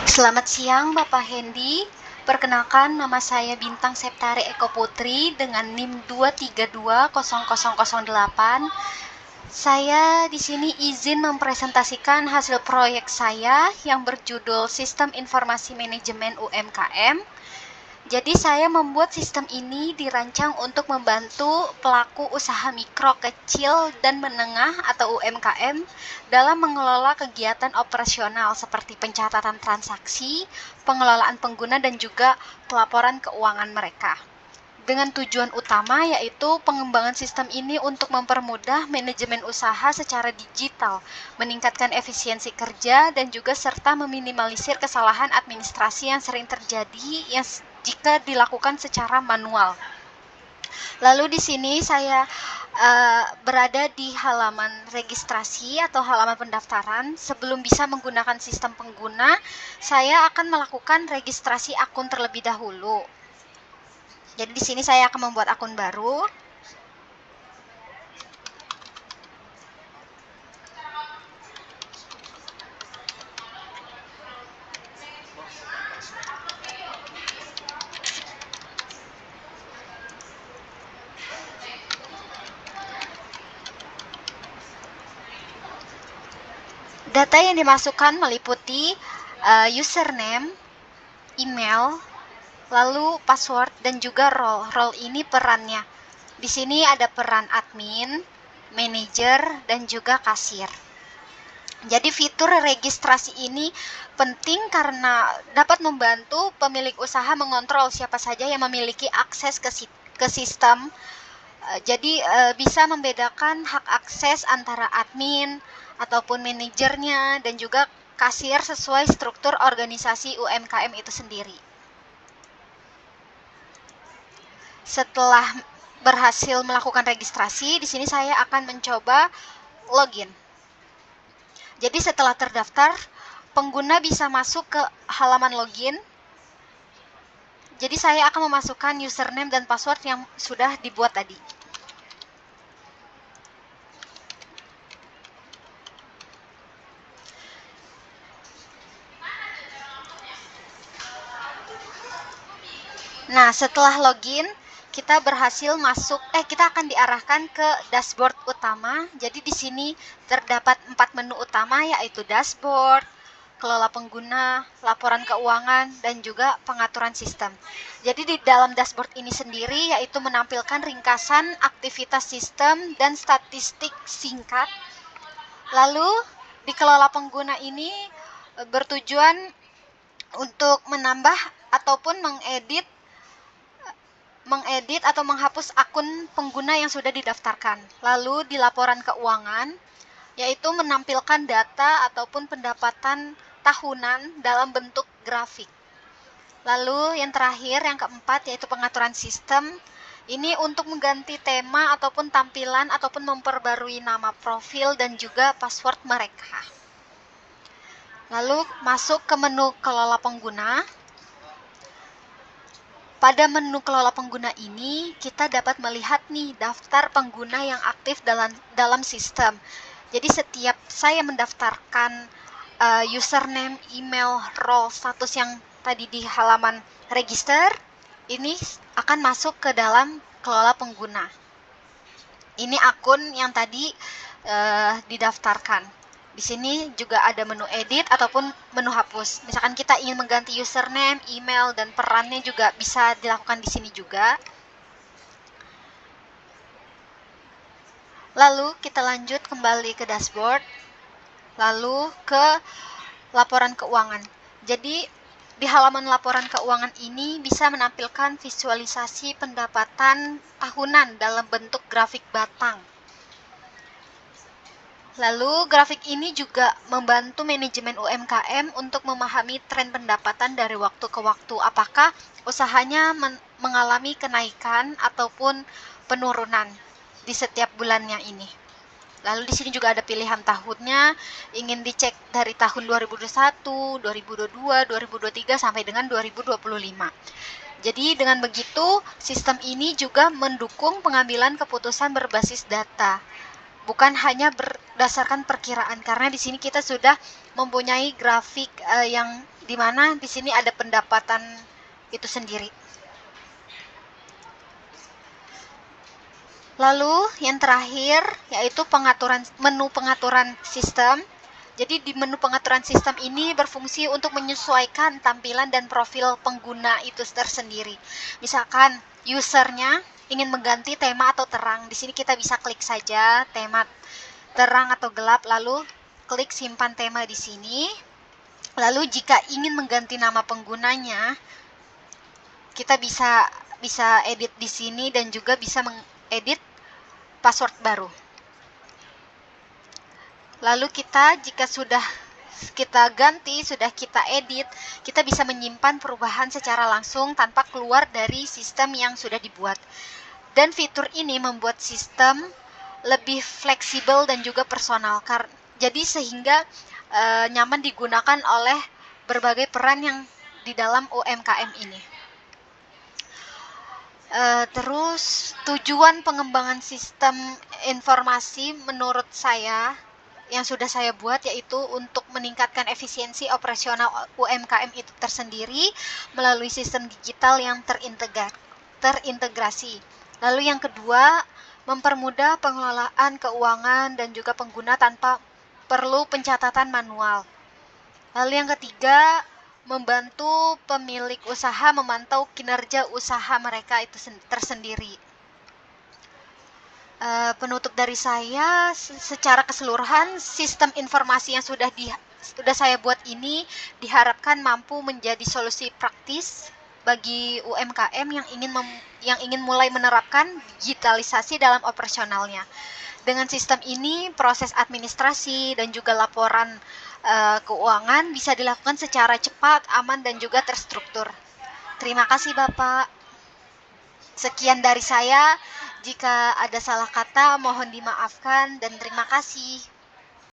Selamat siang Bapak Hendy. Perkenalkan nama saya Bintang Septari Eko Putri dengan NIM 2320008. Saya di sini izin mempresentasikan hasil proyek saya yang berjudul Sistem Informasi Manajemen UMKM. Jadi saya membuat sistem ini dirancang untuk membantu pelaku usaha mikro, kecil, dan menengah atau UMKM dalam mengelola kegiatan operasional seperti pencatatan transaksi, pengelolaan pengguna, dan juga pelaporan keuangan mereka. Dengan tujuan utama yaitu pengembangan sistem ini untuk mempermudah manajemen usaha secara digital, meningkatkan efisiensi kerja, dan juga serta meminimalisir kesalahan administrasi yang sering terjadi jika dilakukan secara manual. Lalu di sini saya berada di halaman registrasi atau halaman pendaftaran. Sebelum bisa menggunakan sistem pengguna, saya akan melakukan registrasi akun terlebih dahulu. Jadi di sini saya akan membuat akun baru. Data yang dimasukkan meliputi username, email, lalu password, dan juga role. Role ini perannya. Di sini ada peran admin, manajer, dan juga kasir. Jadi fitur registrasi ini penting karena dapat membantu pemilik usaha mengontrol siapa saja yang memiliki akses ke sistem. Jadi bisa membedakan hak akses antara admin ataupun manajernya dan juga kasir sesuai struktur organisasi UMKM itu sendiri. Setelah berhasil melakukan registrasi, di sini saya akan mencoba login. Jadi setelah terdaftar, pengguna bisa masuk ke halaman login. Jadi saya akan memasukkan username dan password yang sudah dibuat tadi. Nah, setelah login, kita berhasil masuk, kita akan diarahkan ke dashboard utama. Jadi di sini terdapat 4 menu utama, yaitu dashboard, kelola pengguna, laporan keuangan, dan juga pengaturan sistem. Jadi di dalam dashboard ini sendiri yaitu menampilkan ringkasan aktivitas sistem dan statistik singkat. Lalu di kelola pengguna ini bertujuan untuk menambah ataupun mengedit atau menghapus akun pengguna yang sudah didaftarkan. Lalu di laporan keuangan, yaitu menampilkan data ataupun pendapatan tahunan dalam bentuk grafik. Lalu yang terakhir, yang keempat, yaitu pengaturan sistem. Ini untuk mengganti tema ataupun tampilan ataupun memperbarui nama profil dan juga password mereka. Lalu masuk ke menu kelola pengguna. Pada menu kelola pengguna ini, kita dapat melihat nih daftar pengguna yang aktif dalam sistem. Jadi setiap saya mendaftarkan username, email, role, status yang tadi di halaman register, ini akan masuk ke dalam kelola pengguna. Ini akun yang tadi didaftarkan. Di sini juga ada menu edit ataupun menu hapus. Misalkan kita ingin mengganti username, email, dan perannya juga bisa dilakukan di sini juga. Lalu kita lanjut kembali ke dashboard. Lalu ke laporan keuangan. Jadi di halaman laporan keuangan ini bisa menampilkan visualisasi pendapatan tahunan dalam bentuk grafik batang. Lalu grafik ini juga membantu manajemen UMKM untuk memahami tren pendapatan dari waktu ke waktu. Apakah usahanya mengalami kenaikan ataupun penurunan di setiap bulannya ini. Lalu di sini juga ada pilihan tahunnya, ingin dicek dari tahun 2021, 2022, 2023 sampai dengan 2025. Jadi dengan begitu, sistem ini juga mendukung pengambilan keputusan berbasis data. Bukan hanya berdasarkan perkiraan, karena di sini kita sudah mempunyai grafik yang di mana di sini ada pendapatan itu sendiri. Lalu yang terakhir yaitu menu pengaturan sistem. Jadi di menu pengaturan sistem ini berfungsi untuk menyesuaikan tampilan dan profil pengguna itu tersendiri. Misalkan usernya ingin mengganti tema atau terang, di sini kita bisa klik saja tema terang atau gelap, lalu klik simpan tema di sini. Lalu jika ingin mengganti nama penggunanya, kita bisa edit di sini dan juga bisa mengedit password baru. Lalu jika sudah kita ganti, sudah kita edit, kita bisa menyimpan perubahan secara langsung tanpa keluar dari sistem yang sudah dibuat. Dan fitur ini membuat sistem lebih fleksibel dan juga personal. Jadi sehingga nyaman digunakan oleh berbagai peran yang di dalam UMKM ini. Terus tujuan pengembangan sistem informasi menurut saya yang sudah saya buat yaitu untuk meningkatkan efisiensi operasional UMKM itu tersendiri melalui sistem digital yang terintegrasi. Lalu yang kedua, mempermudah pengelolaan keuangan dan juga pengguna tanpa perlu pencatatan manual. Lalu yang ketiga, membantu pemilik usaha memantau kinerja usaha mereka itu tersendiri. Penutup dari saya, secara keseluruhan sistem informasi yang sudah saya buat ini diharapkan mampu menjadi solusi praktis bagi UMKM yang ingin mulai menerapkan digitalisasi dalam operasionalnya. Dengan sistem ini, proses administrasi dan juga laporan keuangan bisa dilakukan secara cepat, aman, dan juga terstruktur. Terima kasih Bapak. Sekian dari saya. Jika ada salah kata, mohon dimaafkan dan terima kasih.